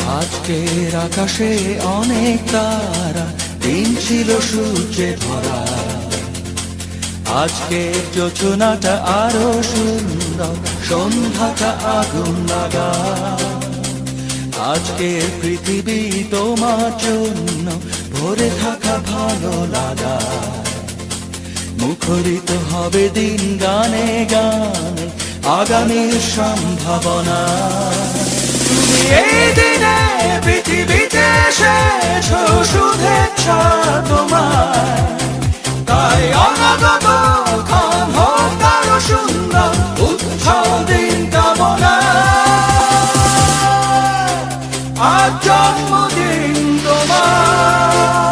আজকের আকাশে অনেক তারা, দিন ছিল সূর্যে ধরা। আজকের যোচনাটা আরো সুন্দর, সন্ধ্যাটা আগুন লাগা। আজকের পৃথিবী তোমার জন্য ভরে থাকা ভালো লাগা। মুখরিত হবে দিন গানে গানে, আগামীর সম্ভাবনা। তুমি এই দিনে পৃথিবীতে এসেছো, শুভেচ্ছা তোমার। তাই অনাগত ক্ষণ হোক আরো সুন্দর, উৎসব দিন কামনা। আজ জন্মদিন তোমার।